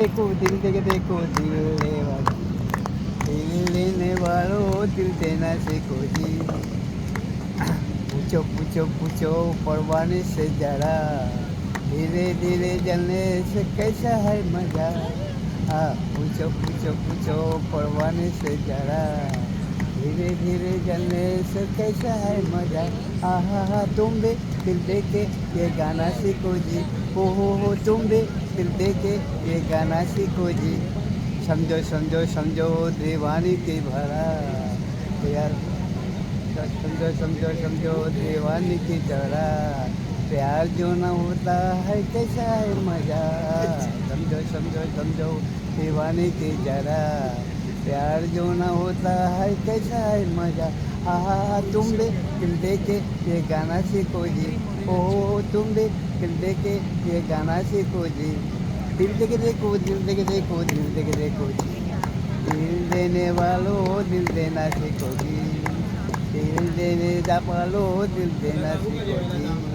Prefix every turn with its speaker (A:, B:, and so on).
A: देखो दिल लेने वालों दिल देना सीखो जी। पूछो पूछो पूछो परवाने से जरा, धीरे धीरे जलने से कैसा है मजा। पूछो पूछो पूछो परवाने से जरा, धीरे धीरे जलने से कैसा है मजा। हा तुम भी दिल दे के ये गाना सीखो जी। हो तुम भी दिल दे के ये गाना सीखो जी। समझो समझो समझो दीवानी की भरा, यार समझो समझो समझो दीवानी की तरह, प्यार जो ना होता है कैसा है मजा। समझो समझो समझो दीवानी की जरा, प्यार जो ना होता है कैसा है मजा। तुम भी दिल दे के ये गाना सीखो जी। तुम भी दिल दे के ये गाना सीखो जी। दिल दे के देखो दिल दे के देखो दिल दे के देखो जी। दिल देने वालों दिल देना सीखो जी। दिल देने जा पालो दिल देना सीखो जी।